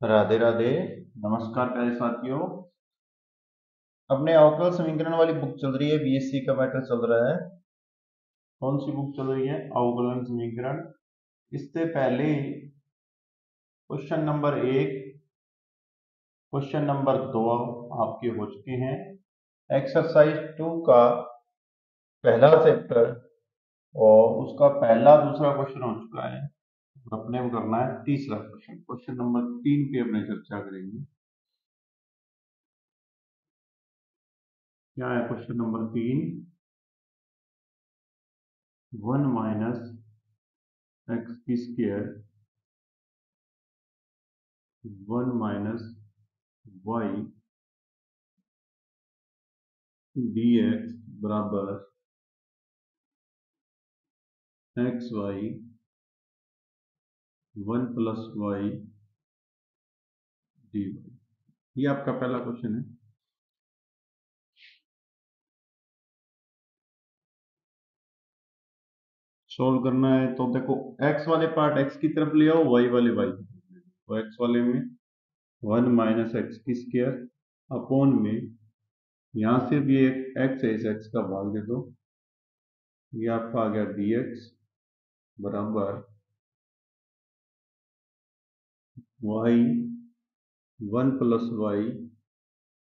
राधे राधे। नमस्कार प्यारे साथियों। अपने अवकल समीकरण वाली बुक चल रही है, बीएससी का मैटर चल रहा है। कौन सी बुक चल रही है? अवकलन समीकरण। इससे पहले क्वेश्चन नंबर 1, क्वेश्चन नंबर 2 आपके हो चुके हैं। एक्सरसाइज 2 का पहला चैप्टर और उसका पहला दूसरा क्वेश्चन हो चुका है। अपने को करना है तीसरा क्वेश्चन। क्वेश्चन नंबर 3 पे अपने चर्चा करेंगे। क्या है क्वेश्चन नंबर 3? 1 माइनस एक्स की square 1 minus y d x बराबर x y 1 plus y d Y. ये आपका पहला क्वेश्चन है। सॉल्व करना है तो देखो, एक्स वाले पार्ट एक्स की तरफ ले आओ, वाई वाले वाई की तरफ ले आओ। तो एक्स वाले में 1 माइनस एक्स की स्क्वायर अपॉन में यहां से भी एक एक्स है, इस एक्स का भाग दे दो। ये आपका आ गया डी एक्स बराबर वाई 1 प्लस वाई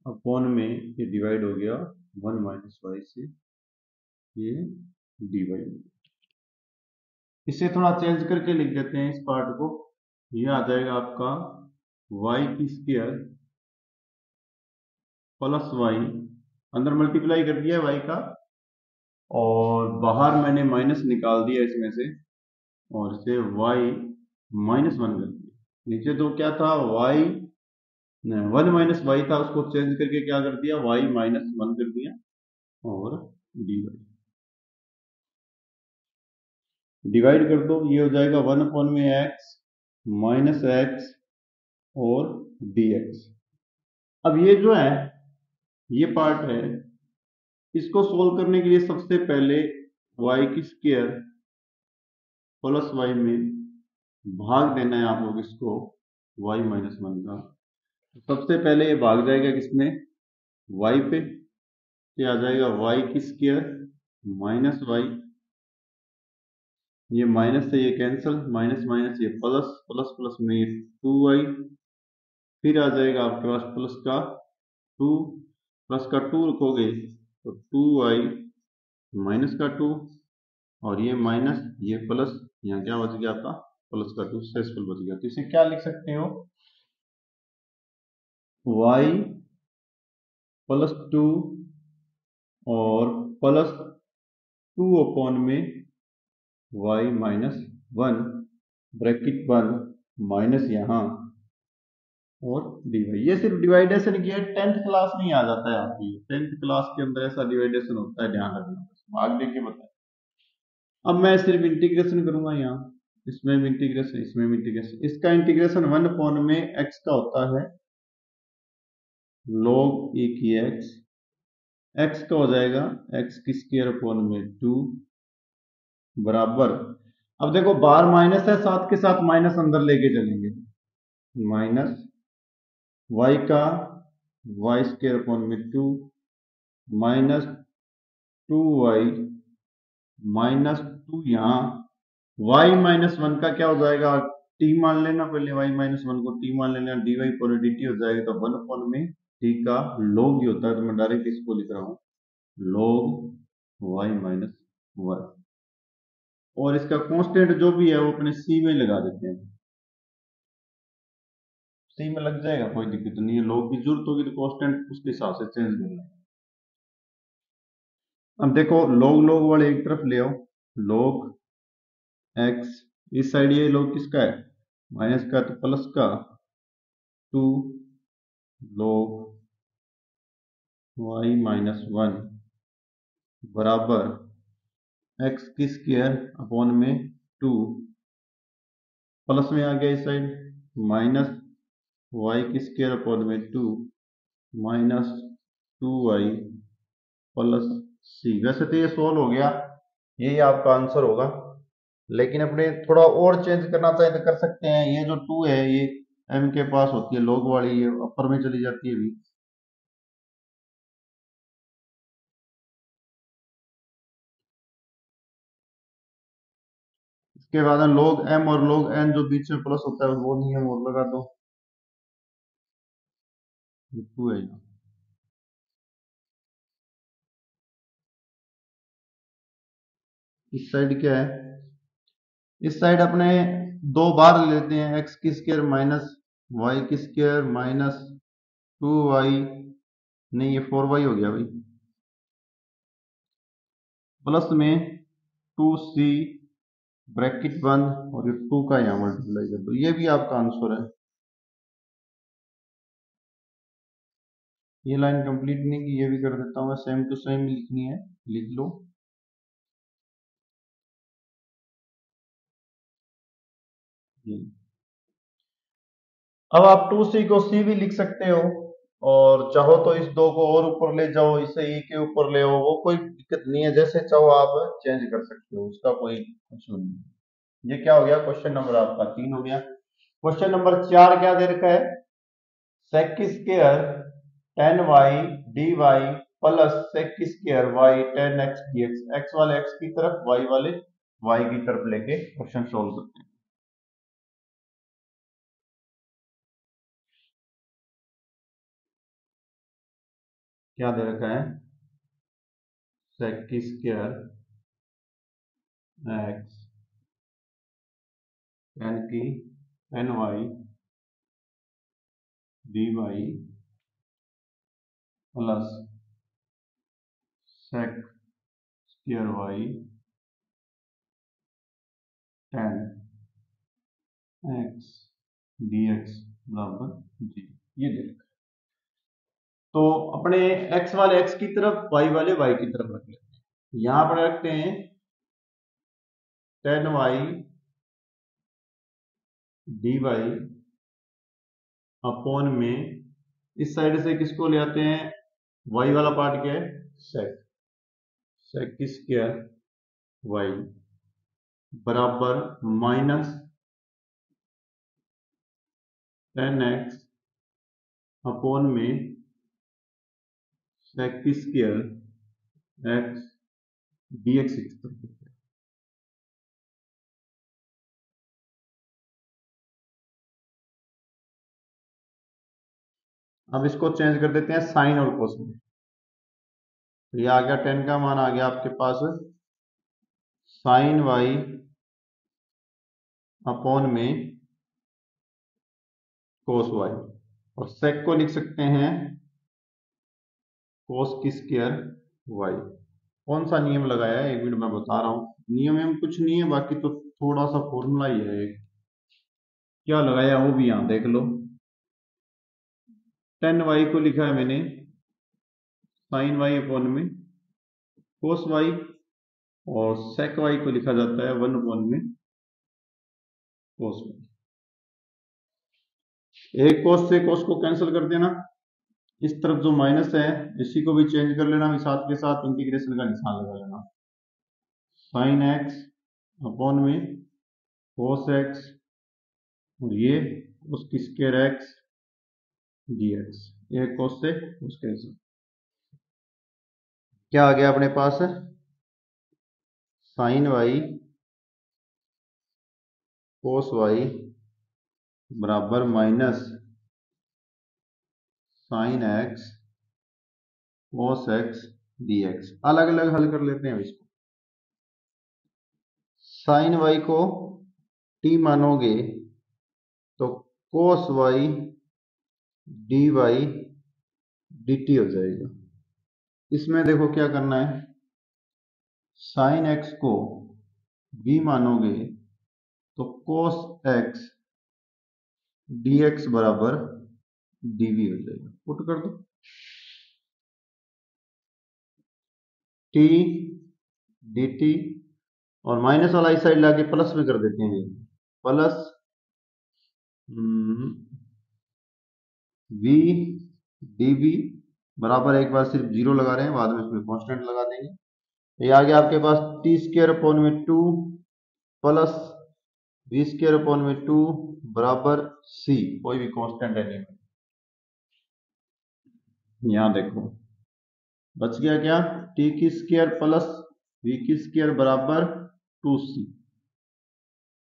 अपॉन में ये डिवाइड हो गया 1 माइनस वाई से, ये डी वाई। इसे थोड़ा चेंज करके लिख देते हैं इस पार्ट को। ये आ जाएगा आपका y की स्क्वायर प्लस वाई, अंदर मल्टीप्लाई कर दिया y का और बाहर मैंने माइनस निकाल दिया इसमें से, और इसे y माइनस 1 कर दिया। नीचे तो क्या था, y 1 माइनस वाई था, उसको चेंज करके क्या कर दिया, y माइनस 1 कर दिया और dy डिवाइड कर दो। ये हो जाएगा 1 अपॉन में x माइनस एक्स और dx। अब ये जो है, ये पार्ट है, इसको सोल्व करने के लिए सबसे पहले y की स्क्वायर प्लस वाई में भाग देना है आप लोग इसको y माइनस 1 का। सबसे पहले ये भाग जाएगा किसमें, y पे। ये आ जाएगा y की स्क्वायर माइनस वाई, ये माइनस से ये कैंसिल, माइनस माइनस ये प्लस, प्लस प्लस में ये 2y, फिर आ जाएगा आपके पास प्लस का 2, प्लस का 2 रखोगे तो 2y माइनस का 2, और ये माइनस ये प्लस, यहाँ क्या बच गया था, प्लस का 2 सक्सेसफुल बच गया। तो इसे क्या लिख सकते हो, y प्लस 2 और प्लस 2 अपॉन में y माइनस 1 ब्रैकेट 1 माइनस यहाँ और डिवाइड। ये सिर्फ डिवाइडेशन की है, 10th क्लास में ही आ जाता है आपकी। 10th क्लास के अंदर ऐसा डिवाइडेशन होता है, ध्यान रखना। भाग दे के बताए। अब मैं सिर्फ इंटीग्रेशन करूंगा, यहाँ इसमें भी इंटीग्रेशन, इसमें भी इंटीग्रेशन। इसका इंटीग्रेशन 1 अपॉन में x का होता है log e की x का हो जाएगा x की स्क्वायर अपॉन में 2 बराबर। अब देखो बाहर माइनस है, साथ के साथ माइनस अंदर लेके चलेंगे, माइनस y का y स्क्वायर अपॉन में 2 माइनस 2y माइनस 2, यहाँ y माइनस 1 का क्या हो जाएगा, t मान लेना, पहले y माइनस 1 को t मान लेना, dy पर dt हो जाएगा। तो 1 अपॉन में t का log ही होता है, तो मैं डायरेक्ट इसको लिख रहा हूँ log y माइनस 1, और इसका कांस्टेंट जो भी है वो अपने c में लगा देते हैं। c में लग जाएगा, कोई दिक्कत नहीं है। log की जरूरत होगी तो कांस्टेंट उसके हिसाब से चेंज करना है। अब देखो log log वाले एक तरफ ले आओ, log x, इस साइड ये log किसका है, माइनस का, तो प्लस का 2 log y माइनस 1 बराबर x की स्क्वायर अपॉन में 2, प्लस में आ गया इस साइड, माइनस y की स्क्वायर अपॉन में 2 माइनस 2y प्लस c। वैसे तो ये सोल्व हो गया, यही आपका आंसर होगा। लेकिन अपने थोड़ा और चेंज करना चाहे तो कर सकते हैं। ये जो 2 है, ये एम के पास होती है लॉग वाली, ये अपर में चली जाती है भी। इसके बाद log m और log n जो बीच में प्लस होता है वो नियम और लगा दो, 2 है यहाँ। इस साइड क्या है, इस साइड अपने दो बार ले लेते हैं, एक्स की स्क्वायर माइनस वाई की स्क्वायर माइनस 2y, नहीं ये 4y हो गया भाई, प्लस में 2c ब्रैकेट बंद और ये 2 का यहाँ मल्टीप्लाई कर दो, ये भी आपका आंसर है। ये लाइन कंप्लीट नहीं की, ये भी कर देता हूँ मैं, सेम टू सेम लिखनी है, लिख लो। अब आप 2c को c भी लिख सकते हो, और चाहो तो इस 2 को और ऊपर ले जाओ, इसे e के ऊपर ले आओ, वो कोई दिक्कत नहीं है, जैसे चाहो आप चेंज कर सकते हो, उसका कोई कुछ नहीं है। ये क्या हो गया, क्वेश्चन नंबर आपका 3 हो गया। क्वेश्चन नंबर 4 क्या दे रखा है, sec square tan y dy plus sec square y tan x dx, x वाले x की तरफ y वाले y की तरफ लेके क्वेश्चन सोल्व करते हैं। क्या दे रखा है, sec square x tan y dy plus sec square y tan x dx बराबर जी, ये दे रखा है। तो अपने x वाले x की तरफ y वाले y की तरफ रख लेते हैं, यहां पर रखते हैं tan y dy अपॉन में, इस साइड से किसको ले आते हैं, y वाला पार्ट क्या है, sec स्क्वायर y बराबर माइनस tan x अपॉन में sec स्क्वायर x dx की तरफ। अब इसको चेंज कर देते हैं साइन और कोस में, तो ये आ गया 10 का मान आ गया आपके पास साइन y अपॉन में कोस y, और सेक को लिख सकते हैं कोस की स्क्वायर y। कौन सा नियम लगाया है, एक मिनट मैं बता रहा हूँ, नियम में कुछ नहीं है, बाकी तो थोड़ा सा फॉर्मूला ही है एक, क्या लगाया वो भी यहाँ देख लो। tan y को लिखा है मैंने साइन y अपॉन में कोस y, और सेक y को लिखा जाता है 1 अपॉन में कोस y। एक कोस से कोस को कैंसिल कर देना, इस तरफ जो माइनस है इसी को भी चेंज कर लेना, साथ के साथ इंटीग्रेशन का निशान लगा लेना, साइन एक्स अपॉन में कोस एक्स, और ये उसकी स्क्वायर एक्स dx, ये कोस से कोस कैंसिल, क्या आ गया अपने पास, साइन वाई कोस वाई बराबर minus sine x cos x dx। अलग अलग हल कर लेते हैं इसको, साइन वाई को t मानोगे तो cos y d y d t हो जाएगा। इसमें देखो क्या करना है, साइन एक्स को v मानोगे तो कोस एक्स डी एक्स बराबर dv हो जाएगा, पुट कर दो, t dt, और माइनस वाला इस साइड लाके प्लस में कर देते हैं, प्लस v dv बराबर, एक बार सिर्फ जीरो लगा रहे हैं, बाद में इसमें कांस्टेंट लगा देंगे। ये आ गया आपके पास टी स्क्वायर अपॉन में 2 प्लस वी स्क्वायर अपॉन में 2 बराबर सी, कोई भी कांस्टेंट एलिमेंट। यहां देखो बच गया क्या, टी की स्क्वायर प्लस वी की स्क्वायर बराबर 2c।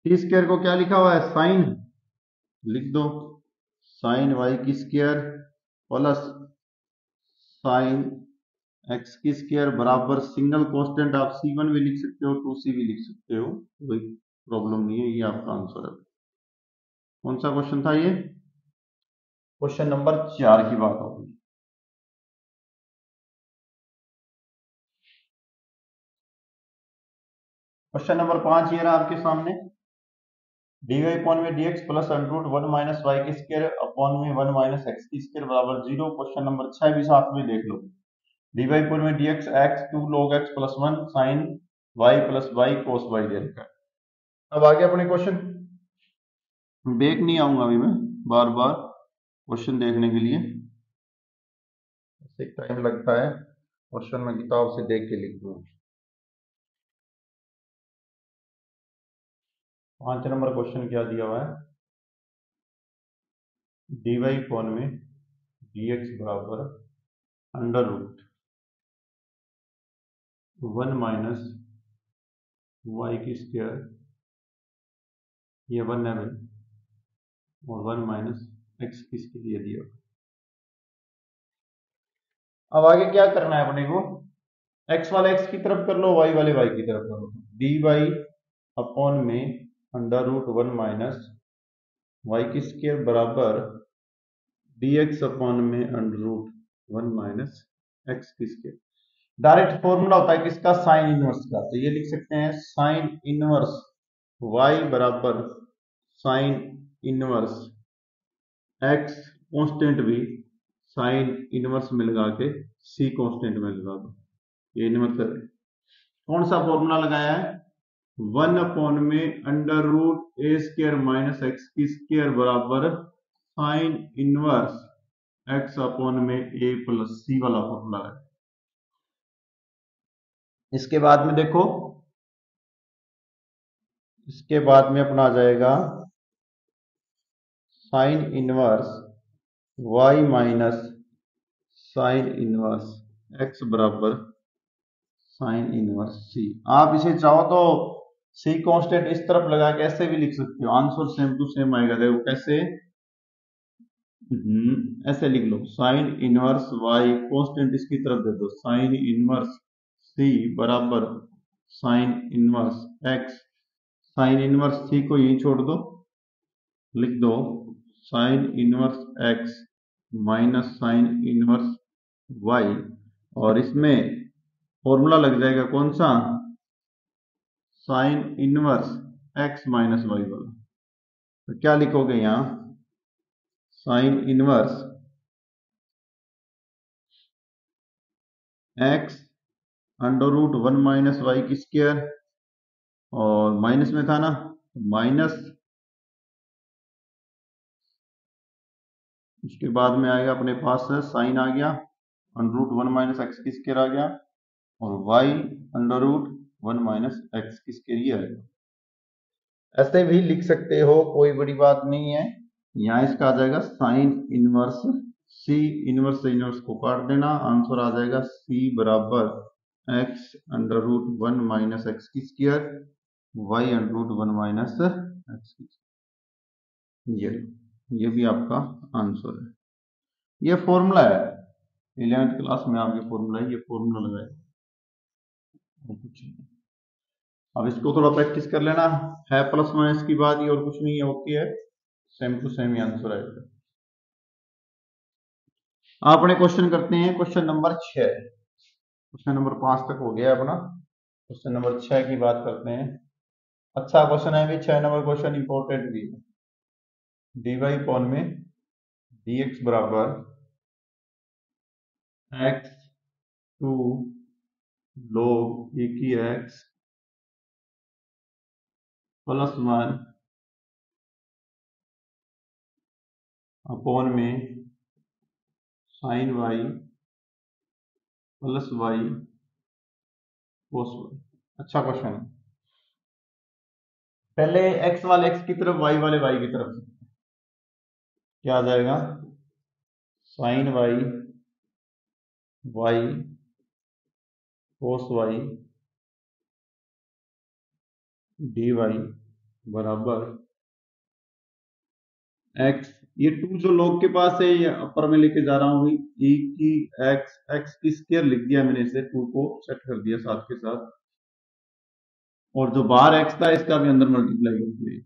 टी स्क्वायर को क्या लिखा हुआ है, साइन, लिख दो साइन वाई की स्क्वायर प्लस साइन एक्स की स्क्वायर बराबर सिंगल कांस्टेंट आप c1 भी लिख सकते हो 2c भी लिख सकते हो, कोई प्रॉब्लम नहीं है। ये आपका आंसर है। कौन सा क्वेश्चन था ये, क्वेश्चन नंबर 4 की बात होगी। क्वेश्चन नंबर 5 ये रहा आपके सामने, dy अपॉन में dx plus under root 1 minus Y की स्क्वायर अपॉन में 1 माइनस एक्स की स्क्वायर बराबर 0। क्वेश्चन नंबर 6 भी साथ में देख लो, dy अपॉन में dx x 2 log x plus 1 sine y plus y cos y दे रखा है। अब आगे अपने क्वेश्चन, बैक नहीं आऊंगा अभी मैं, बार बार क्वेश्चन देखने के लिए टाइम लगता है, क्वेश्चन में किताब से देख के लिख दूंगा। 5 नंबर क्वेश्चन क्या दिया हुआ है, dy अपॉन में dx बराबर अंडर रूट 1 माइनस वाई की स्क्वायर, ये 1 है और 1 माइनस एक्स किसके लिए दिया। अब आगे क्या करना है अपने को, x वाले x की तरफ कर लो, y वाले y की तरफ कर लो। dy अपॉन में अंडर रूट 1 माइनस वाई की स्क्वायर बराबर dx अपॉन में अंडर रूट 1 माइनस एक्स की स्क्वायर। डायरेक्ट फॉर्मूला होता है किसका, साइन इनवर्स का, तो ये लिख सकते हैं साइन इनवर्स y बराबर साइन इनवर्स x कांस्टेंट भी साइन इनवर्स में लगा के c कांस्टेंट में लगा दो। ये इनवर्स है, कौन सा फॉर्मूला लगाया है, 1 अपॉन में अंडर रूट ए स्क्वायर माइनस एक्स की स्क्वायर बराबर साइन इनवर्स एक्स अपॉन में ए प्लस सी वाला फॉर्मूला है। इसके बाद में देखो, इसके बाद में अपना आ जाएगा sine inverse y minus sine inverse x बराबर साइन इनवर्स c। आप इसे चाहो तो c कांस्टेंट इस तरफ लगा के ऐसे भी लिख सकते हो, आंसर सेम टू सेम आएगा। देखो कैसे, ऐसे लिख लो साइन इनवर्स y कांस्टेंट इसकी तरफ दे दो, साइन इनवर्स c बराबर sine inverse x, sine inverse c को यही छोड़ दो, लिख दो sine inverse x minus sine inverse y, और इसमें फॉर्मूला लग जाएगा कौन सा, sine inverse x minus Y वाला। तो क्या लिखोगे यहां, sine inverse x under root 1 minus Y की स्क्वायर, और माइनस में था ना, माइनस उसके बाद में आएगा अपने पास साइन आ गया, अंडर रूट 1 माइनस एक्स की स्क्वायर आ गया, और y under root 1 minus x की स्क्वायर ये आएगा। ऐसे भी लिख सकते हो, कोई बड़ी बात नहीं है। यहाँ इसका आ जाएगा साइन इनवर्स c, इनवर्स से इनवर्स को काट देना, आंसर आ जाएगा c बराबर x under root 1 minus x की square, y under root 1 minus x की स्क्वायर। ये भी आपका आंसर है। ये फॉर्मूला है, 11th क्लास में आपके फॉर्मूला है, ये फॉर्मूला लगाए और कुछ नहीं। अब इसको थोड़ा प्रैक्टिस कर लेना, है प्लस माइनस की बात ही, और कुछ नहीं है, ओके है, सेम टू सेम ही आंसर आएगा। आपने क्वेश्चन करते हैं क्वेश्चन नंबर 6, क्वेश्चन नंबर 5 तक हो गया अपना, क्वेश्चन नंबर 6 की बात करते हैं। अच्छा क्वेश्चन है भी, 6 नंबर क्वेश्चन इंपॉर्टेंट भी है। dy अपॉन में dx बराबर x 2 log e की x प्लस 1 अपॉन में साइन y प्लस y कोस y। अच्छा क्वेश्चन है। पहले एक्स वाले एक्स की तरफ, वाई वाले वाई की तरफ, क्या आ जाएगा, साइन वाई वाई कोस वाई डी वाई बराबर एक्स। ये टू जो लॉग के पास है ये अपर में लेके जा रहा हूं, ई की एक्स, एक्स की स्क्वायर लिख दिया मैंने, इसे टू को सेट कर दिया साथ के साथ, और जो बाहर एक्स था इसका भी अंदर मल्टीप्लाई कर दिया।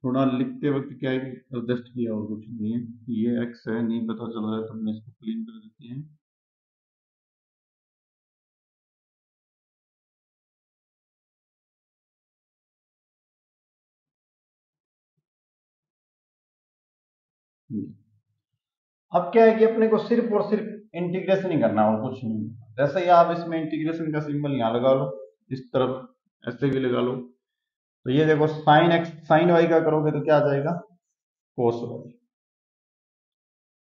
थोड़ा लिखते वक्त क्या है कि एडजस्ट किया और कुछ नहीं है, ये एक्स है, नहीं पता चल रहा है तो हमने इसको क्लीन कर देते हैं। अब क्या है कि अपने को सिर्फ और सिर्फ इंटीग्रेशन ही करना है और कुछ नहीं। जैसे ही आप इसमें इंटीग्रेशन का सिंबल यहाँ लगा लो, इस तरफ ऐसे भी लगा लो, तो ये देखो साइन एक्स साइन वाई का करोगे तो क्या आ जाएगा, कोस वाई।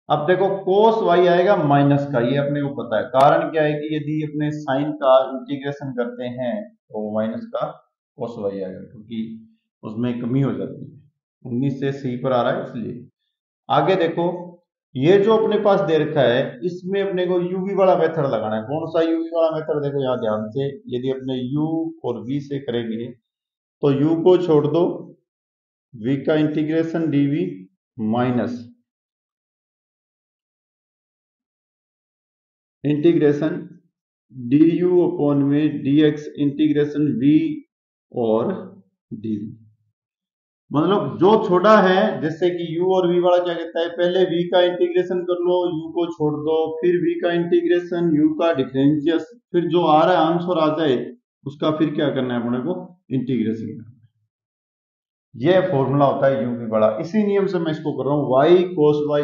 अब देखो कोस वाई आएगा माइनस का, ये अपने को पता है। कारण क्या है कि यदि अपने साइन का इंटीग्रेशन करते हैं तो माइनस का कोस वाई आएगा, क्योंकि उसमें कमी हो जाती है। 19 से सी पर आ रहा है इसलिए। आगे देखो, ये जो अपने पास दे रखा है इसमें अपने को यूवी वाला मेथड लगाना है। कौन सा यूवी वाला मेथड, देखो यहाँ ध्यान से, यदि अपने यू और वी से करेंगे तो यू को छोड़ दो, वी का integration D V minus integration D U upon में डी एक्स इंटीग्रेशन वी और डीवी। मतलब जो छोटा है, जैसे कि u और v वाला क्या कहता है, पहले v का इंटीग्रेशन कर लो, u को छोड़ दो, फिर v का इंटीग्रेशन, u का डिफरेंशियल, फिर जो आ रहा है आंसर आ जाए उसका फिर क्या करना है अपने को, इंटीग्रेशन करना है। यह फॉर्मूला होता है u v बड़ा। इसी नियम से मैं इसको कर रहा हूं, y cos y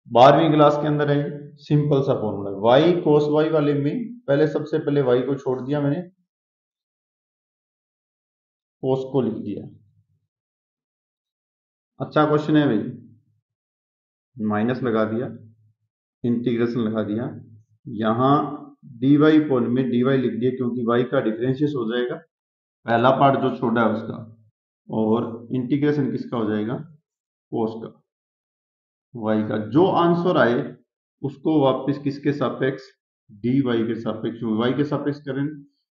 12वीं क्लास के अंदर है, सिंपल सा फॉर्मूला है। y cos y वाले में पहले सबसे पहले y को छोड़ दिया मैंने, cos को लिख दिया। अच्छा क्वेश्चन है भाई, माइनस लगा दिया, इंटीग्रेशन लगा दिया, यहां dy पॉइंट में dy लिख दिया क्योंकि y का डिफरेंशियल हो जाएगा, पहला पार्ट जो छोड़ा है उसका, और इंटीग्रेशन किसका हो जाएगा, कोस का, y का। जो आंसर आए उसको वापस किसके सापेक्ष, dy के सापेक्ष, y के सापेक्ष करें,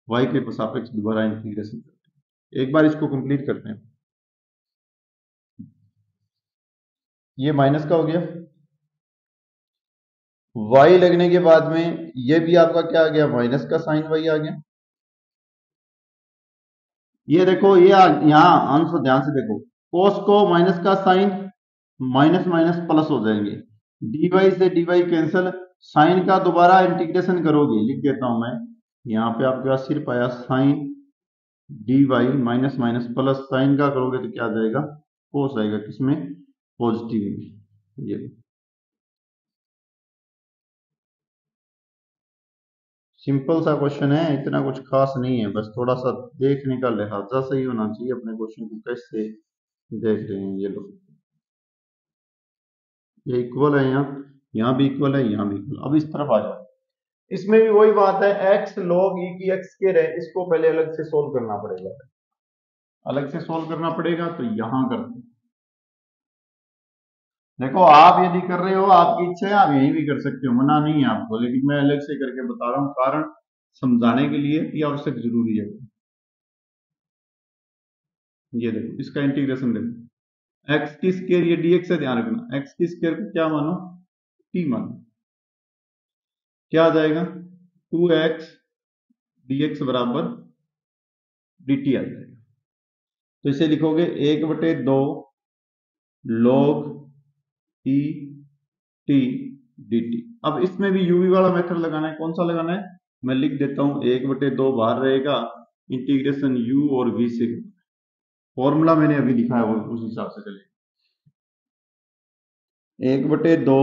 y के सापेक्ष दोबारा इंटीग्रेशन करते हैं। एक बार इसको कंप्लीट करते हैं। ये माइनस का हो गया, y लगने के बाद में ये भी आपका क्या आ गया, माइनस का साइन y आ गया। ये देखो ये यहाँ आंसर ध्यान से देखो, कोस को माइनस का साइन, माइनस माइनस प्लस हो जाएंगे, dy से dy कैंसिल, साइन का दोबारा इंटीग्रेशन करोगे, लिख देता हूं मैं, यहाँ पे आपके पास सिर्फ आया sine dy minus minus plus, sine का करोगे तो क्या आ जाएगा, कोस आएगा, किसमें, पॉजिटिव में। ये सिंपल सा क्वेश्चन है, इतना कुछ खास नहीं है, बस थोड़ा सा देखने का लिहाजा सही होना चाहिए, अपने क्वेश्चन को कैसे देख रहे हैं। ये लोग, ये इक्वल है, यहाँ भी इक्वल है, यहाँ भी इक्वल। अब इस तरफ आ जाओ, इसमें भी वही बात है, x log e की x स्क्वायर है, इसको पहले अलग से सोल्व करना पड़ेगा, अलग से सोल्व करना पड़ेगा, तो यहां करते हैं। देखो आप यदि कर रहे हो, आपकी इच्छा है, आप यही भी कर सकते हो, मना नहीं है आपको, लेकिन मैं अलग से करके बता रहा हूँ, कारण समझाने के लिए ये आवश्यक जरूरी है। ये देखो इसका इंटीग्रेशन देखो, एक्स की स्क्वायर, ये dx से ध्यान रखना, एक्स की स्क्वायर को क्या मानो, t मानो, क्या आ जाएगा, 2x dx बराबर dt आ जाएगा। तो इसे लिखोगे 1/2 log e t dt। अब इसमें भी यूवी वाला मेथड लगाना है, कौन सा लगाना है, मैं लिख देता हूं, 1/2 बाहर रहेगा, इंटीग्रेशन u और v से, फॉर्मूला मैंने अभी लिखा है वो उस हिसाब से चलेगा। 1/2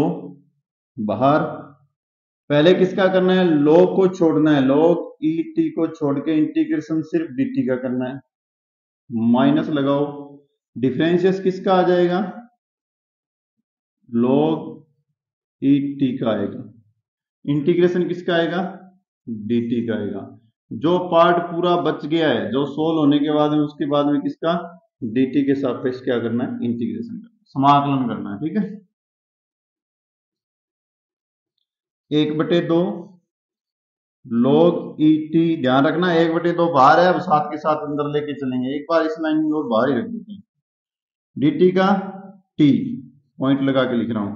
बाहर, पहले किसका करना है, log को छोड़ना है, log e t को छोड़ के इंटीग्रेशन सिर्फ dt का करना है, माइनस लगाओ, डिफरेंशियल किसका आ जाएगा, log e t का आएगा, इंटीग्रेशन किसका आएगा, dt का आएगा। जो पार्ट पूरा बच गया है, जो सोल्व होने के बाद में, उसके बाद में किसका, dt के सापेक्ष क्या करना है, इंटीग्रेशन करना, समाकलन करना है। ठीक है, 1/2 log et, ध्यान रखना 1/2 बाहर है, अब साथ के साथ अंदर लेके चलेंगे, एक बार इस लाइन में और बाहर ही रख देते हैं, dt का t पॉइंट लगा के लिख रहा हूं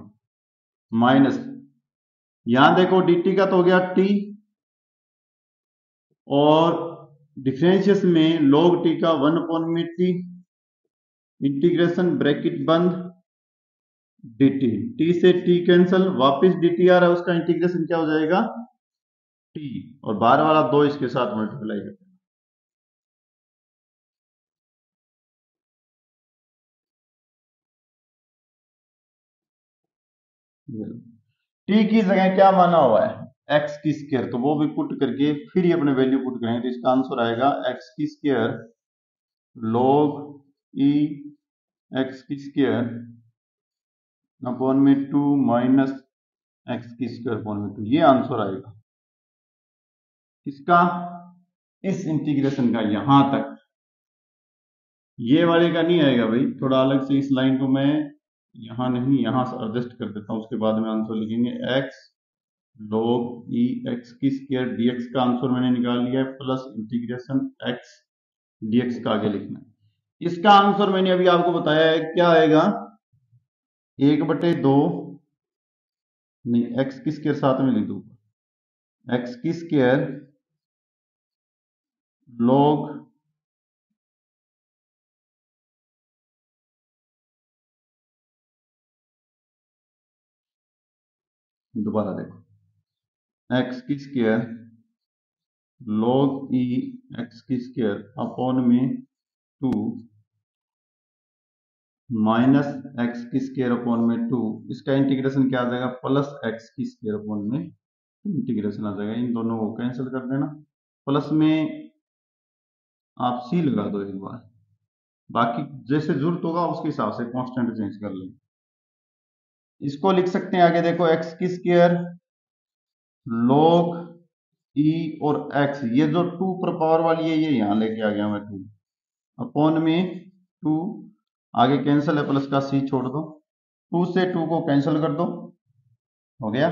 माइनस, यहां देखो dt का तो हो गया t, और डिफरेंशियस में log t का 1/t, इंटीग्रेशन ब्रैकेट बंद, dt, t से t कैंसल, वापस dt आ रहा है, उसका इंटीग्रेशन क्या हो जाएगा, t, और बाहर वाला 2 इसके साथ मल्टीप्लाई करते हैं। t की जगह क्या माना हुआ है, x की स्क्वायर, तो वो भी पुट करके फिर ही अपने वैल्यू पुट करेंगे, तो इसका आंसर आएगा x की स्क्वायर log e x की स्क्वायर अपॉन में 2 माइनस x की स्क्वायर अपॉन में 2, ये आंसर आएगा इसका, इस इंटीग्रेशन का यहां तक, ये वाले का नहीं आएगा भाई, थोड़ा अलग से इस लाइन को मैं यहां नहीं, यहां से एडजस्ट कर देता हूं, उसके बाद में आंसर लिखेंगे x log e x की स्क्वायर dx का आंसर मैंने निकाल लिया है, प्लस इंटीग्रेशन x dx का आगे लिखना है। इसका आंसर मैंने अभी आपको बताया है, क्या आएगा, 1/2, नहीं x की स्क्वायर साथ में लिख दूंगा, x की स्क्वायर log दोबारा देखो, x की स्क्वायर log e x की स्क्वायर अपॉन में 2 माइनस x की स्क्वायर अपॉन में 2, इसका इंटीग्रेशन क्या आ जाएगा, प्लस x की स्क्वायर अपॉन में इंटीग्रेशन आ जाएगा, इन दोनों को कैंसिल कर देना, प्लस में आप c लगा दो एक बार, बाकी जैसे जरूरत होगा उसके हिसाब से कांस्टेंट चेंज कर लें। इसको लिख सकते हैं आगे देखो, x की स्क्वायर log e और x, ये जो 2 पर पावर वाली है ये यहां लेके आ गया मैं 2 अपॉन में 2, आगे कैंसिल है, प्लस का c छोड़ दो, 2 से 2 को कैंसिल कर दो, हो गया,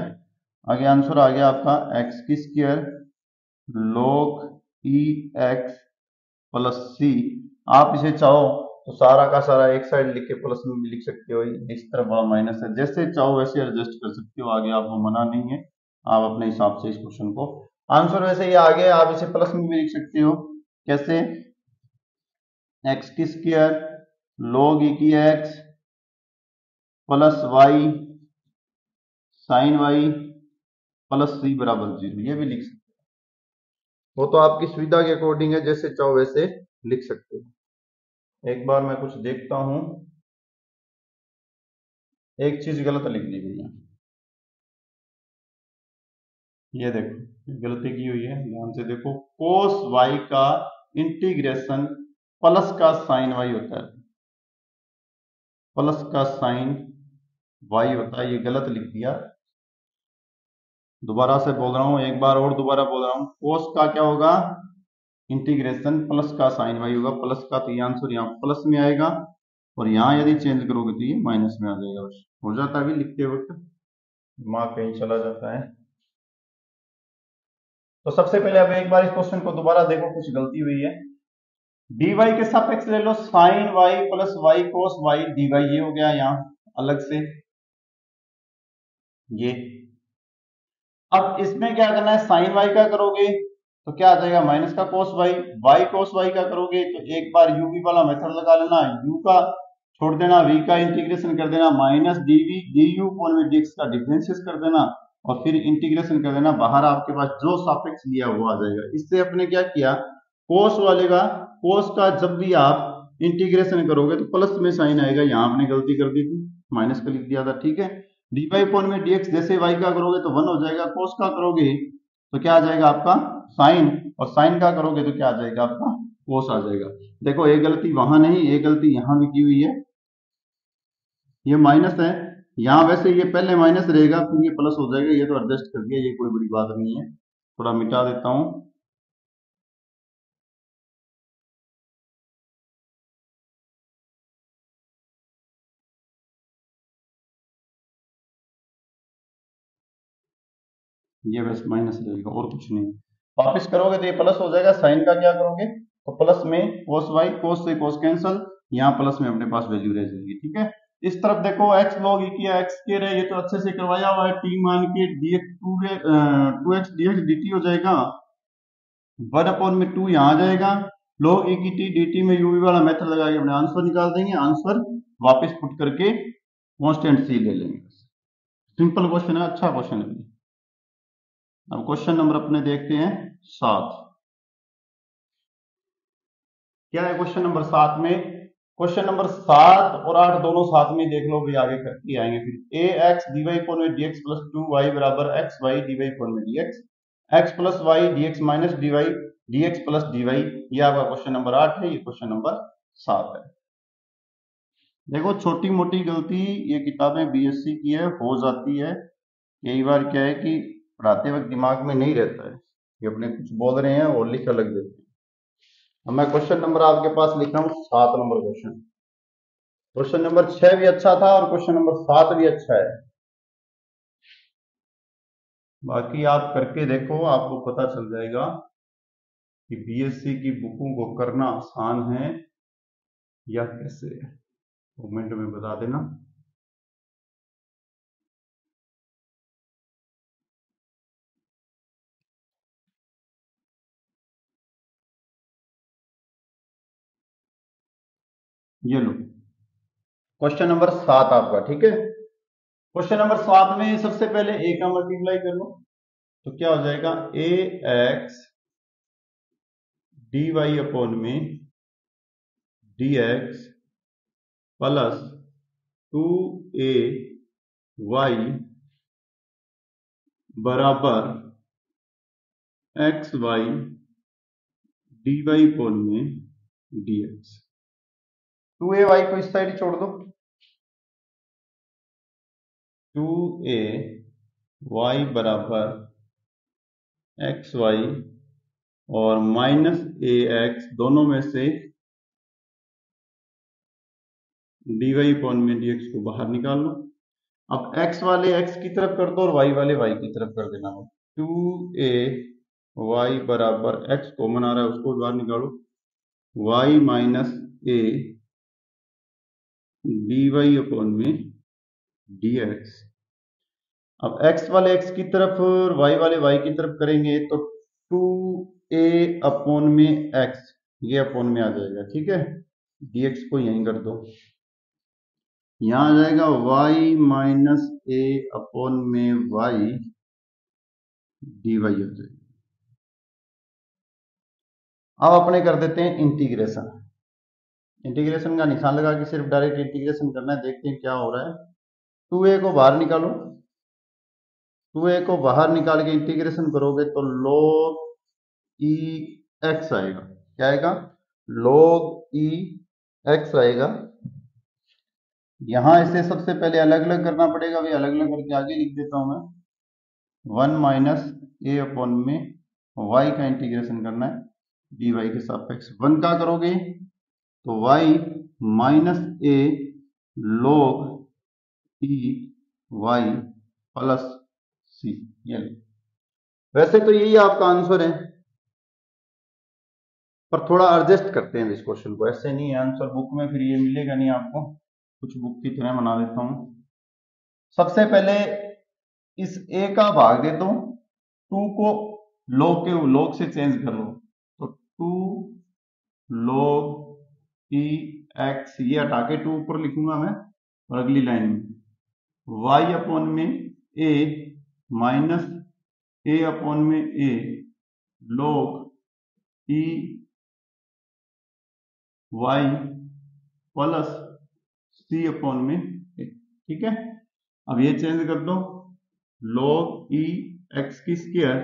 आगे आंसर आ गया आपका x की square log e x plus c, आप इसे चाहो तो सारा का सारा एक साइड लिख के प्लस में भी लिख सकते हो, इस तरफ वाला माइनस है, जैसे चाहो वैसे एडजस्ट कर सकते हो, आगे आपको मना नहीं है, आप अपने हिसाब से इस क्वेश्चन को, आंसर वैसे ही आगे आप इसे प्लस में भी लिख सकते हो, कैसे, x की स्क्वायर log e की x plus y sine y plus c बराबर 0, ये भी लिख सकते हो, वो तो आपकी सुविधा के अकॉर्डिंग है, जैसे चाहो वैसे लिख सकते हो। एक बार मैं कुछ देखता हूं, एक चीज गलत लिख दी गई है, ये देखो गलती की हुई है, ध्यान से देखो, cos y का इंटीग्रेशन प्लस का साइन y होता है, प्लस का साइन y होता है, ये गलत लिख दिया, दोबारा से बोल रहा हूं, एक बार और दोबारा बोल रहा हूं, cos का क्या होगा, इंटीग्रेशन प्लस का साइन y होगा, प्लस का, तो ये आंसर यहाँ प्लस में आएगा, और यहाँ यदि चेंज करोगे तो ये माइनस में आ जाएगा, हो जाता है भी लिखते वक्त दिमाग कहीं चला जाता है। तो सबसे पहले अब एक बार इस क्वेश्चन को दोबारा देखो, कुछ गलती हुई है, dy के सापेक्ष ले लो sine y plus y cos y dy, ये हो गया यहाँ अलग से, ये अब इसमें क्या करना है, साइन y का करोगे तो क्या आ जाएगा, माइनस का cos y, y cos y का करोगे तो एक बार u v वाला मेथड लगा लेना, u का छोड़ देना, v का इंटीग्रेशन कर देना, माइनस dv du अपॉन में dx का डिफरेंशिएट कर देना, और फिर इंटीग्रेशन कर देना, बाहर आपके पास जो सापेक्ष लिया वो आ जाएगा। इससे अपने क्या किया, कोस वाले का, कोस का जब भी आप इंटीग्रेशन करोगे तो प्लस में साइन आएगा, यहाँ आपने गलती कर दी थी, माइनस का लिख दिया था, ठीक है, dy अपॉन में dx, जैसे y का करोगे तो 1 हो जाएगा, कोस का करोगे तो क्या आ जाएगा आपका साइन, और साइन का करोगे तो क्या आ जाएगा आपका कोस आ जाएगा। देखो एक गलती वहां नहीं, एक गलती यहां भी की हुई है, ये माइनस है, यहाँ वैसे ये पहले माइनस रहेगा फिर ये प्लस हो जाएगा, ये तो एडजस्ट कर दिया, ये कोई बड़ी बात नहीं है, थोड़ा मिटा देता हूं, ये बस माइनस रहेगा और कुछ नहीं। वापस करोगे तो ये प्लस हो जाएगा। साइन का क्या करोगे तो प्लस में cos y, cos से cos कैंसल, यहाँ प्लस में अपने पास वैल्यू रह जाएगी। ठीक है, इस तरफ देखो x log e किया x के रहे, ये तो अच्छे से करवाया हुआ है। t मान के dx 2x dx dt हो जाएगा 1/2 यहाँ आ जाएगा। log e की t dt में u v वाला मेथड लगा के अपने आंसर निकाल देंगे। आंसर वापस पुट करके कांस्टेंट c ले लेंगे। सिंपल क्वेश्चन है, अच्छा क्वेश्चन है। अब क्वेश्चन नंबर अपने देखते हैं 7। क्या है क्वेश्चन नंबर 7 में? क्वेश्चन नंबर 7 और 8 दोनों साथ में देख लो भाई, आगे करके आएंगे फिर। ए एक्स डी वाई कोण में dx प्लस 2y बराबर एक्स वाई डी वाई कोण में dx, X plus Y dx minus D Y dx plus D Y. ये आपका क्वेश्चन नंबर 8 है, ये क्वेश्चन नंबर 7 है। देखो छोटी मोटी गलती ये किताबें बीएससी की है, हो जाती है। कई बार क्या है कि पढ़ाते वक्त दिमाग में नहीं रहता है, ये अपने कुछ बोल रहे हैं और लिख अलग देते हैं। अब मैं क्वेश्चन नंबर आपके पास लिख रहा हूँ 7 नंबर क्वेश्चन। क्वेश्चन नंबर 6 भी अच्छा था और क्वेश्चन नंबर 7 भी अच्छा है। बाकी आप करके देखो, आपको पता चल जाएगा कि बीएससी की बुकों को करना आसान है या कैसे है। कमेंट में बता देना। ये लो क्वेश्चन नंबर 7 आपका। ठीक है, क्वेश्चन नंबर 7 में सबसे पहले ए का मल्टीप्लाई कर लो तो क्या हो जाएगा a x d Y upon में D x plus 2a y बराबर x y d Y upon में डी एक्स। 2a y को इस साइड छोड़ दो, 2a y बराबर एक्स वाई और माइनस ए एक्स, दोनों में से डी वाई अपॉन में डी एक्स को बाहर निकाल लो। अब x वाले x की तरफ कर दो और y वाले y की तरफ कर देना। 2a y बराबर x कॉमन आ रहा है, उसको बाहर निकालो, y minus A D Y upon में डी एक्स। अब x वाले x की तरफ और y वाले y की तरफ करेंगे तो 2a अपॉन में x, ये अपॉन में आ जाएगा। ठीक है, dx को यहीं कर दो, यहां आ जाएगा y माइनस ए अपॉन में y डी वाई हो जाएगा। अब अपने कर देते हैं इंटीग्रेशन। इंटीग्रेशन का निशान लगा के सिर्फ डायरेक्ट इंटीग्रेशन करना है, देखते हैं क्या हो रहा है। 2a को बाहर निकालो, 2a को बाहर निकाल के इंटीग्रेशन करोगे तो log e x आएगा। क्या आएगा? log e x आएगा। यहां इसे सबसे पहले अलग अलग करना पड़ेगा, भाई अलग अलग करके आगे लिख देता हूं मैं। 1 माइनस ए अपॉन में y का इंटीग्रेशन करना है dy के सापेक्ष। 1 का करोगे तो y माइनस ए log e y प्लस सी। ये वैसे तो यही आपका आंसर है, पर थोड़ा एडजस्ट करते हैं इस क्वेश्चन को, ऐसे नहीं है आंसर बुक में फिर ये मिलेगा नहीं आपको, कुछ बुक की तरह बना देता हूं। सबसे पहले इस a का भाग दे दो, 2 को log से चेंज कर लो तो 2 log e x, ये हटा के 2 ऊपर लिखूंगा मैं और अगली लाइन में y अपॉन में a माइनस a अपॉन में a log e y plus c upon में a। ठीक है, अब ये चेंज कर दो, log e x की स्क्वायर,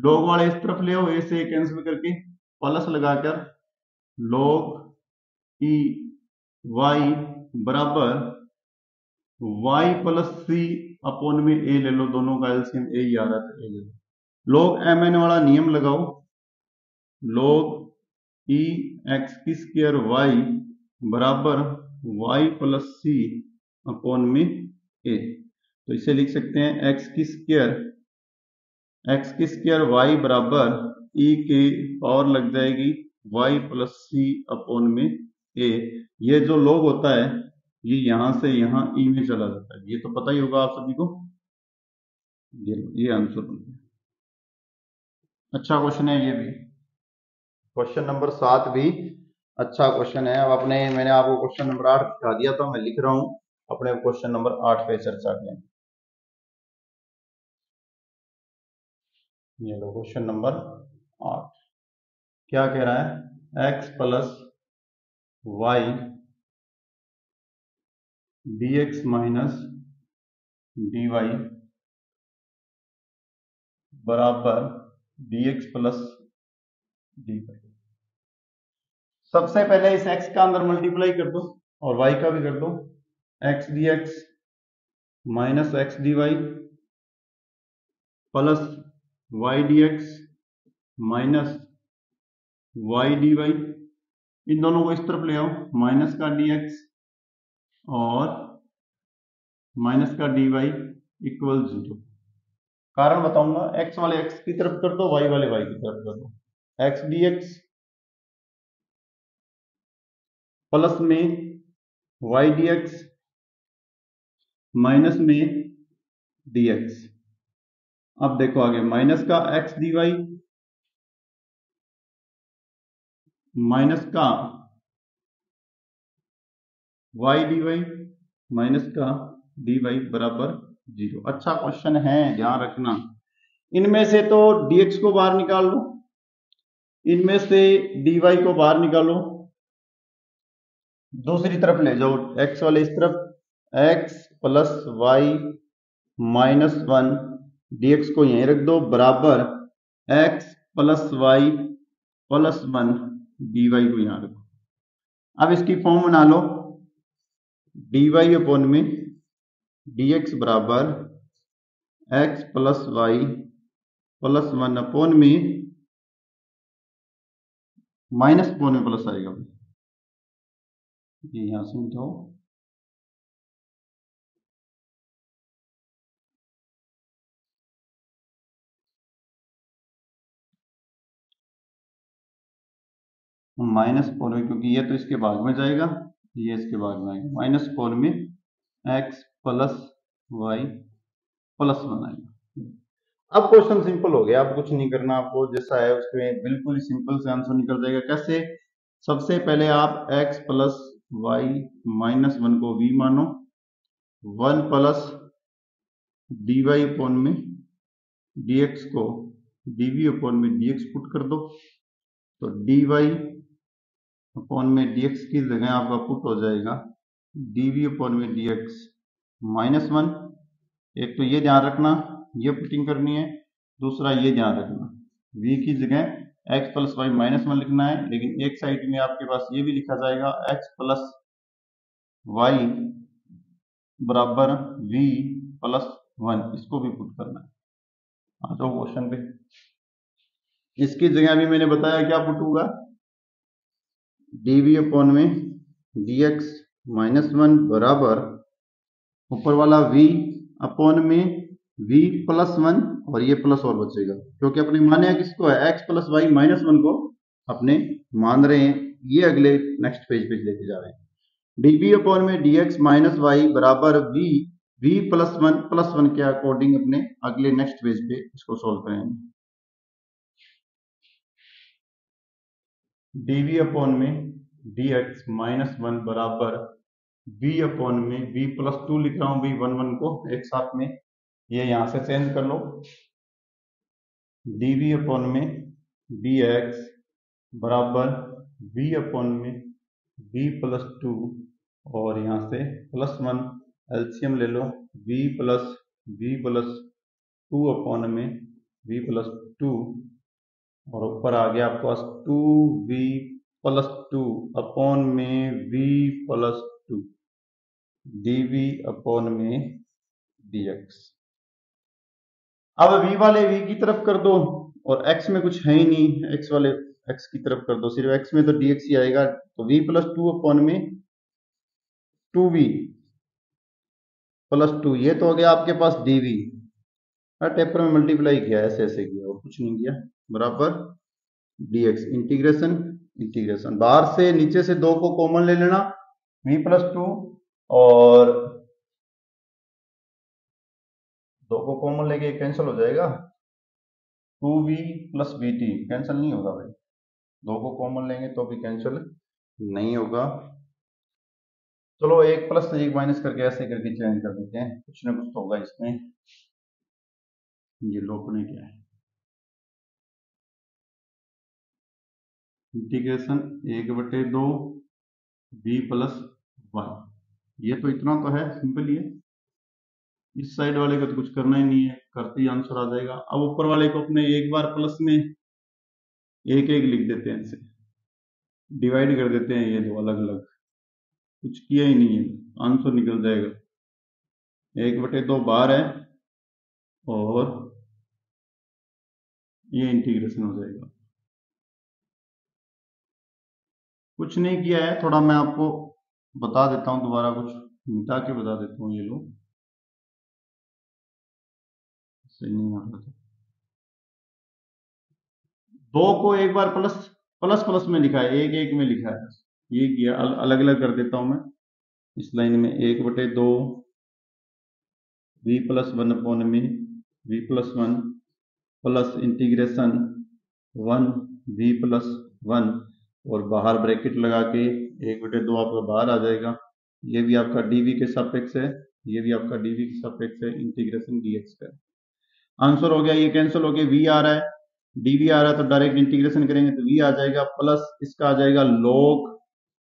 log वाले इस तरफ ले आओ, a से कैंसिल करके प्लस लगाकर log e y बराबर y प्लस c अपॉन में a ले लो, दोनों का एलसीएम a ही आ रहा था, a ले लो। log mn वाला नियम लगाओ, log e x की स्क्वायर y बराबर y प्लस c अपॉन में a। तो इसे लिख सकते हैं x की स्क्वायर एक्स की स्क्वायर वाई बराबर ई की पावर लग जाएगी वाई प्लस सी अपॉन में ए। ये जो log होता है ये यहां से यहां ई में चला जाता है, ये तो पता ही होगा आप सभी को। ये आंसर बन गया। अच्छा क्वेश्चन है ये भी, क्वेश्चन नंबर 7 भी अच्छा क्वेश्चन है। अब मैंने आपको क्वेश्चन नंबर 8 दिखा दिया था, मैं लिख रहा हूं अपने क्वेश्चन नंबर 8 पे चर्चा करें। ये लो क्वेश्चन नंबर 8 क्या कह रहा है, X plus Y dx minus dy बराबर dx प्लस dy। सबसे पहले इस x का अंदर मल्टीप्लाई कर दो और y का भी कर दो, x dx minus x dy plus y dx minus y dy। इन दोनों को इस तरफ ले आओ, माइनस का dx और माइनस का dy इक्वल 0। कारण बताऊंगा, x वाले x की तरफ कर दो, y वाले y की तरफ कर दो। x dx प्लस में y dx माइनस में dx। अब देखो आगे, माइनस का x dy माइनस का y dy माइनस का dy बराबर 0। अच्छा क्वेश्चन है, ध्यान रखना। इनमें से तो dx को बाहर निकाल लो, इनमें से dy को बाहर निकालो, दूसरी तरफ ले जाओ, x वाले इस तरफ, x plus Y minus 1 dx को यहीं रख दो बराबर x plus Y plus 1 dy को यहां रखो। अब इसकी फॉर्म बना लो, dy अपॉन में dx बराबर x plus Y plus 1 upon में माइनस अपॉन में प्लस आएगा, ये यहां से मिटाओ, माइनस अपॉन में, क्योंकि ये तो इसके भाग में जाएगा, ये इसके भाग में आएगा, माइनस अपॉन में x प्लस वाई प्लस 1 आएगा। अब क्वेश्चन सिंपल हो गया, अब कुछ नहीं करना आपको, जैसा है उसमें बिल्कुल ही सिंपल से आंसर निकल जाएगा। कैसे? सबसे पहले आप x प्लस वाई माइनस 1 को v मानो, 1 प्लस dy अपॉन में dx को dv अपॉन में dx पुट कर दो, तो dy अपॉन में dx की जगह आपका पुट हो जाएगा dv अपॉन में dx माइनस 1। एक तो ये ध्यान रखना, ये पुटिंग करनी है, दूसरा ये ध्यान रखना v की जगह x प्लस वाई माइनस 1 लिखना है, लेकिन एक साइड में आपके पास ये भी लिखा जाएगा x प्लस वाई बराबर v प्लस 1, इसको भी पुट करना है। आ जाओ क्वेश्चन पे, इसकी जगह भी मैंने बताया क्या पुट होगा, dv अपॉन में dx माइनस 1 बराबर ऊपर वाला v अपॉन में v प्लस 1 और ये प्लस और बचेगा, क्योंकि अपने माने किसको है, x प्लस वाई माइनस 1 को अपने मान रहे हैं, ये अगले नेक्स्ट पेज पे लेके जा रहे हैं। dv अपॉन में dx माइनस वाई बराबर v प्लस 1 के अकॉर्डिंग अपने अगले नेक्स्ट पेज पे इसको सोल्व करेंगे। dv अपॉन में dx माइनस 1 बराबर v अपॉन में v प्लस 2 लिख रहा हूं, v 1 को एक साथ में, ये यहां से चेंज कर लो, dv अपॉन में dx बराबर v अपॉन में v प्लस 2 और यहां से प्लस 1 एलसीएम ले लो, v प्लस 2 अपॉन में v प्लस 2 और ऊपर आ गया आपके पास 2v प्लस 2 अपॉन में v प्लस 2 dv अपॉन में dx। अब v वाले v की तरफ कर दो और x में कुछ है ही नहीं, x वाले x की तरफ कर दो, सिर्फ x में तो dx ही आएगा, तो v प्लस 2 अपॉन में 2v प्लस 2, ये तो हो गया आपके पास dv, टेपर में मल्टीप्लाई किया, ऐसे ऐसे किया और कुछ नहीं किया, बराबर dx इंटीग्रेशन इंटीग्रेशन बाहर से नीचे से 2 को कॉमन ले लेना, v+2 और 2 को कॉमन लेके कैंसिल हो जाएगा, 2v + vt कैंसिल नहीं होगा भाई, 2 को कॉमन लेंगे तो भी कैंसिल नहीं होगा। चलो 1 + 1 माइनस करके ऐसे करके चेंज कर देते हैं, कुछ ना कुछ तो होगा इसमें। ये लोग ने क्या है, इंटीग्रेशन 1/2 v+1, ये तो इतना तो है, सिंपल ही है। इस साइड वाले का तो कुछ करना ही नहीं है, करते ही आंसर आ जाएगा। अब ऊपर वाले को अपने एक बार प्लस में एक एक लिख देते हैं, इसे डिवाइड कर देते हैं, ये दो अलग अलग, कुछ किया ही नहीं है, आंसर निकल जाएगा। 1/2 बाहर है और ये इंटीग्रेशन हो जाएगा। कुछ नहीं किया है, थोड़ा मैं आपको बता देता हूं, दोबारा कुछ मिटा के बता देता हूं। ये लो, सही नहीं आ रहा था, 2 को एक बार प्लस प्लस प्लस में लिखा है, एक एक में लिखा है, ये किया। अलग अलग कर देता हूं मैं इस लाइन में, 1/2 v+1 अपॉन में v+1 प्लस इंटीग्रेशन 1 v+1 और बाहर ब्रैकेट लगा के 1/2 आपका बाहर आ जाएगा। ये भी आपका dv के सापेक्ष है, ये भी आपका dv के सापेक्ष है, इंटीग्रेशन dx का आंसर हो गया। ये कैंसिल हो गया, v आ रहा है, dv आ रहा है, तो डायरेक्ट इंटीग्रेशन करेंगे तो v आ जाएगा, प्लस इसका आ जाएगा log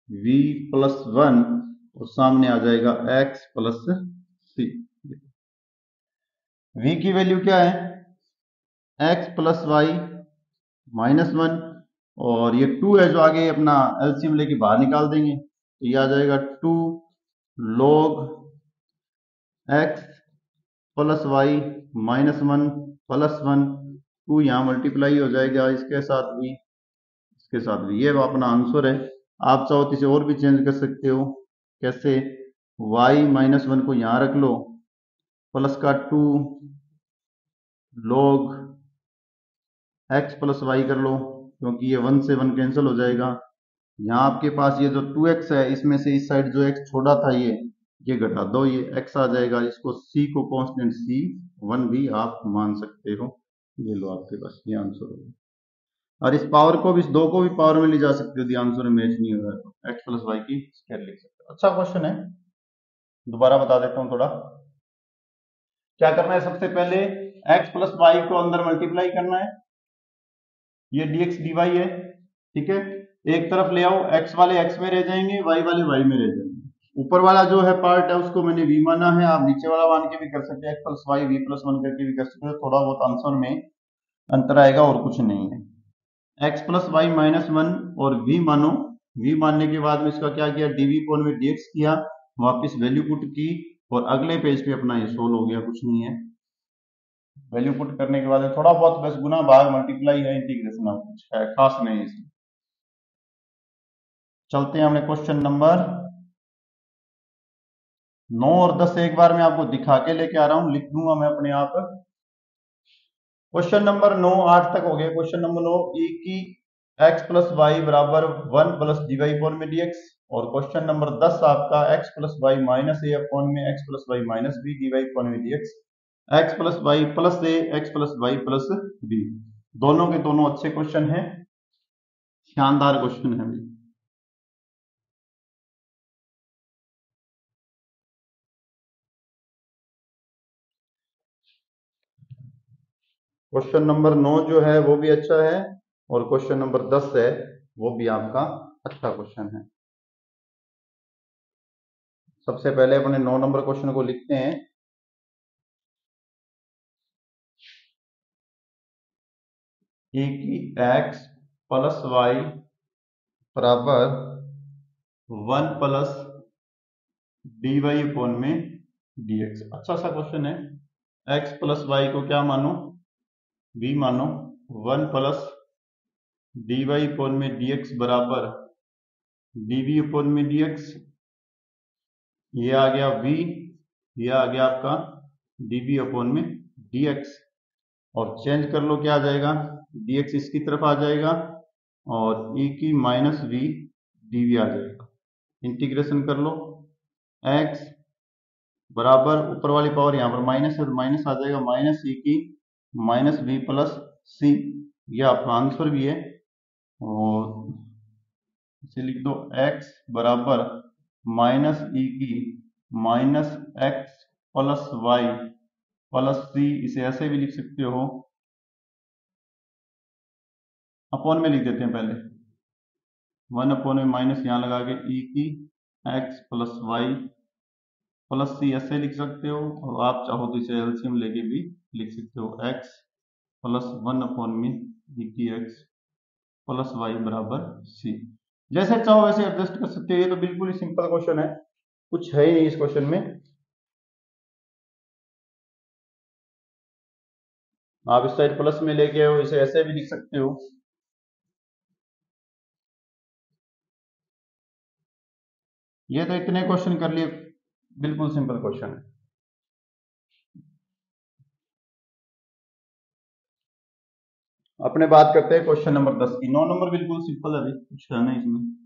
v+1 और सामने आ जाएगा x + c। v की वैल्यू क्या है, x + y -1 और ये 2 है जो आगे अपना एलसीएम लेके बाहर निकाल देंगे, तो ये आ जाएगा 2 log x + y -1 + 1, 2 यहाँ मल्टीप्लाई हो जाएगा इसके साथ भी, इसके साथ भी। ये अपना आंसर है। आप चाहो तो इसे और भी चेंज कर सकते हो, कैसे, y -1 को यहाँ रख लो, प्लस का 2 log x + y कर लो, क्योंकि ये 1 से 1 कैंसिल हो जाएगा। यहाँ आपके पास ये जो 2x है, इसमें से इस साइड जो x छोड़ा था ये घटा दो, ये x आ जाएगा, इसको c को कांस्टेंट c1 भी आप मान सकते हो। ये लो आपके पास ये आंसर होगा। और इस पावर को भी, इस 2 को भी पावर में ले जा सकते हो, यदि आंसर में मैच नहीं हो रहा है तो x + y की स्क्वायर लिख सकते हो। अच्छा क्वेश्चन है, दोबारा बता देता हूँ थोड़ा। क्या करना है, सबसे पहले x + y को अंदर मल्टीप्लाई करना है, ये dx dy है, ठीक है। एक तरफ ले आओ, x वाले x में रह जाएंगे, y वाले y में रह जाएंगे। ऊपर वाला जो है पार्ट है उसको मैंने v माना है, आप नीचे वाला मान के भी कर सकते हैं, x + y v+1 करके भी कर सकते हो, थोड़ा बहुत आंसर में अंतर आएगा और कुछ नहीं है। x + y -1 और v मानो, v मानने के बाद में इसका क्या किया, dv कोण में dx किया, वापस वैल्यू पुट की और अगले पेज पे अपना ये सोल्व हो गया, कुछ नहीं है। वैल्यू पुट करने के बाद थोड़ा बहुत बस गुना भाग मल्टीप्लाई है, इंटीग्रेशन और कुछ है खास नहीं इसमें। चलते हैं हमने क्वेश्चन नंबर 9 और 10 एक बार मैं आपको दिखा के लेके आ रहा हूं, लिख दूंगा मैं अपने आप। क्वेश्चन नंबर 9 8 तक हो गया। क्वेश्चन नंबर 9 e की x + y बराबर 1 + dy अपॉन में dx, और क्वेश्चन नंबर 10 आपका x + y - a अपॉन में x + y - b dy upon में dx, x + y + a x + y + b, दोनों के दोनों अच्छे क्वेश्चन हैं, शानदार क्वेश्चन है। क्वेश्चन नंबर 9 जो है वो भी अच्छा है, और क्वेश्चन नंबर 10 है वो भी आपका अच्छा क्वेश्चन है। सबसे पहले अपने 9 नंबर क्वेश्चन को लिखते हैं। e की x + y बराबर 1 + dy अपॉन में dx, अच्छा सा क्वेश्चन है। x + y को क्या मानो, v मानो, 1 + dy अपॉन में dx बराबर dv अपॉन में dx, ये आ गया v, ये आ गया आपका dv अपॉन में dx, और चेंज कर लो क्या आ जाएगा, dx इसकी तरफ आ जाएगा और e की माइनस v dv आ जाएगा। इंटीग्रेशन कर लो, x बराबर ऊपर वाली पावर यहाँ पर माइनस है तो माइनस आ जाएगा, माइनस e की माइनस v प्लस c, यह आपका आंसर भी है। और इसे लिख दो x बराबर माइनस e की minus x plus Y plus c, इसे ऐसे भी लिख सकते हो, अपॉन में लिख देते हैं पहले, 1 अपॉन में माइनस यहाँ लगा के e की x प्लस वाई प्लस सी ऐसे लिख सकते हो, और आप चाहो तो इसे एलसीएम लेके भी लिख सकते हो, x प्लस 1 अपॉन में e की x प्लस वाई बराबर सी। जैसे चाहो वैसे एडजस्ट कर सकते हो, ये तो बिल्कुल ही सिंपल क्वेश्चन है, कुछ है ही नहीं इस क्वेश्चन में। आप इस साइड प्लस में लेके आओ, इसे ऐसे भी लिख सकते हो। ये तो इतने क्वेश्चन कर लिए, बिल्कुल सिंपल क्वेश्चन है। अपने बात करते हैं क्वेश्चन नंबर 10 की। 9 नंबर बिल्कुल सिंपल है, अभी कुछ है नहीं इसमें।